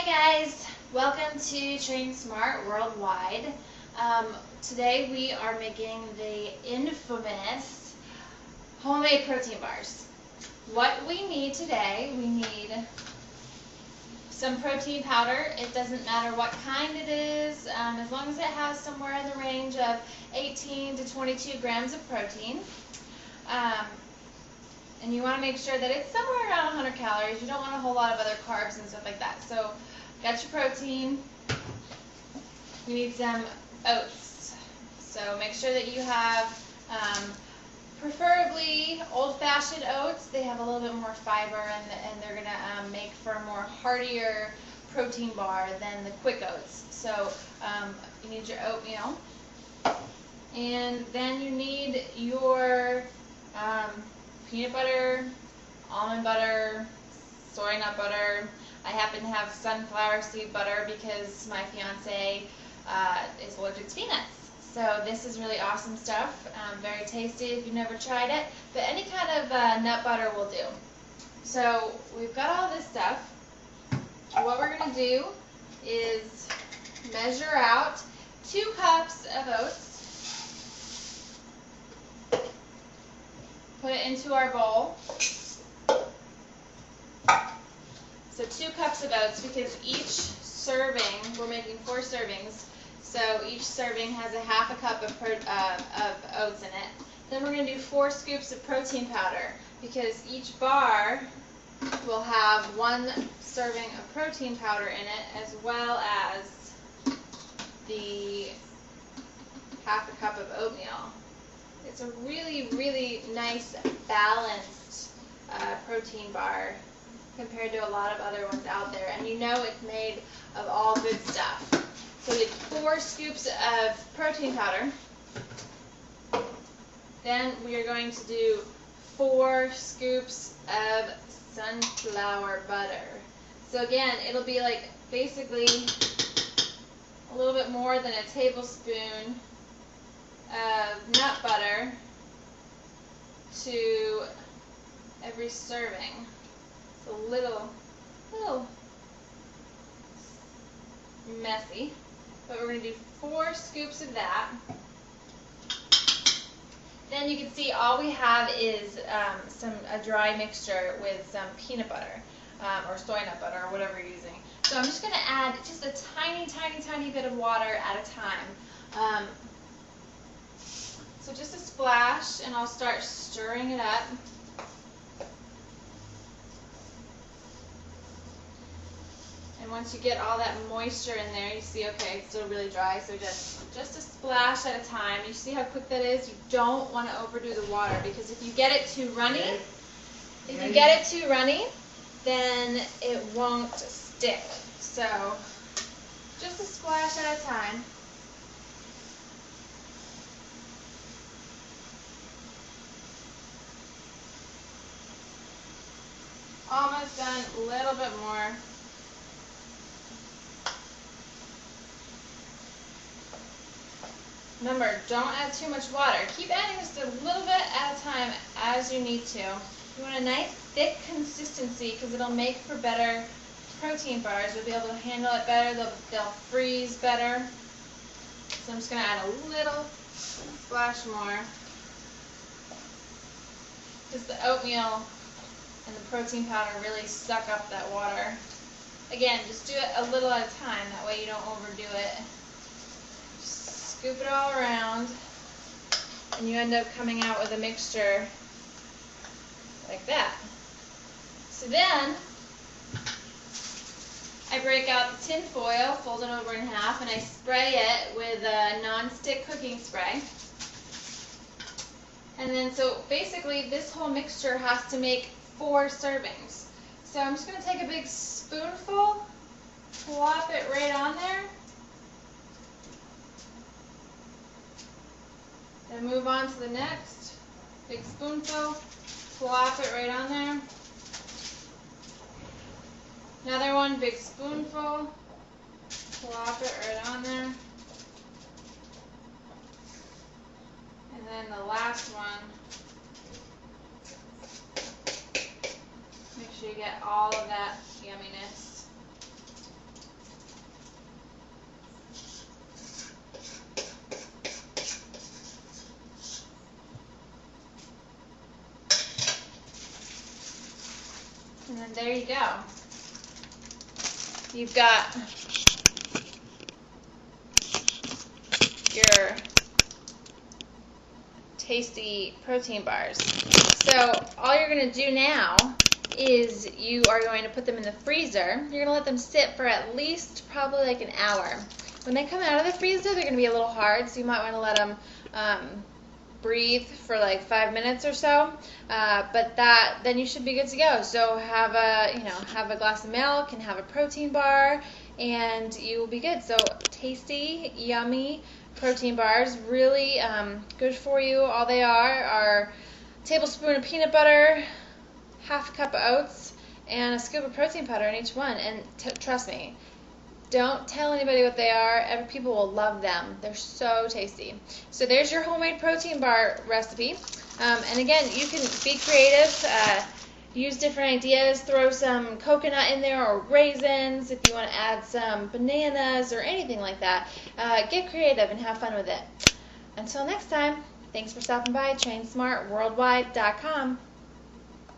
Hi guys, welcome to Train Smart Worldwide. Today we are making the infamous homemade protein bars. What we need today, we need some protein powder. It doesn't matter what kind it is, as long as it has somewhere in the range of 18 to 22 grams of protein. And you want to make sure that it's somewhere around 100 calories. You don't want a whole lot of other carbs and stuff like that. So, got your protein. You need some oats. So make sure that you have preferably old-fashioned oats. They have a little bit more fiber and they're going to make for a more heartier protein bar than the quick oats. So you need your oatmeal. And then you need your peanut butter, almond butter, soy nut butter. I happen to have sunflower seed butter because my fiance is allergic to peanuts. So this is really awesome stuff, very tasty if you've never tried it, but any kind of nut butter will do. So we've got all this stuff. What we're going to do is measure out 2 cups of oats. Put it into our bowl. So 2 cups of oats, because each serving, we're making 4 servings, so each serving has a half a cup of oats in it. Then we're going to do 4 scoops of protein powder, because each bar will have 1 serving of protein powder in it, as well as the half a cup of oatmeal. It's a really, really nice, balanced protein bar compared to a lot of other ones out there. And you know it's made of all good stuff. So we did 4 scoops of protein powder. Then we are going to do 4 scoops of sunflower butter. So again, it'll be like basically a little bit more than a tablespoon of nut butter to every serving. It's a little messy, but we're going to do 4 scoops of that. Then you can see all we have is a dry mixture with some peanut butter or soy nut butter or whatever you're using. So I'm just going to add just a tiny, tiny, tiny bit of water at a time. So just a splash, and I'll start stirring it up. And once you get all that moisture in there, you see, okay, it's still really dry, so just a splash at a time. You see how quick that is? You don't want to overdo the water, because if you get it too runny, then it won't stick. So just a splash at a time. Almost done, a little bit more. Remember, don't add too much water. Keep adding just a little bit at a time as you need to. You want a nice thick consistency because it'll make for better protein bars. You'll be able to handle it better. They'll freeze better. So I'm just going to add a little splash more, because the oatmeal and the protein powder really suck up that water. Again, just do it a little at a time. That way you don't overdo it. Just scoop it all around, and you end up coming out with a mixture like that. So then, I break out the tin foil, fold it over in half, and I spray it with a non-stick cooking spray. And then, so basically, this whole mixture has to make 4 servings. So I'm just going to take a big spoonful, plop it right on there, then move on to the next. Big spoonful, plop it right on there. Another one, big spoonful, plop it right on there. And then the last one, make sure you get all of that yumminess. And then there you go. You've got your tasty protein bars. So all you're going to do now is you are going to put them in the freezer. You're going to let them sit for at least probably like an hour. When they come out of the freezer, they're going to be a little hard, so you might want to let them breathe for like 5 minutes or so. But then you should be good to go. So have a glass of milk and have a protein bar, and you will be good. So tasty, yummy protein bars, really good for you. All they are a tablespoon of peanut butter, half a cup of oats, and a scoop of protein powder in each one. And trust me, don't tell anybody what they are. People will love them. They're so tasty. So there's your homemade protein bar recipe. And again, you can be creative. Use different ideas. Throw some coconut in there or raisins if you want to add some bananas or anything like that. Get creative and have fun with it. Until next time, thanks for stopping by. TrainSmartWorldwide.com.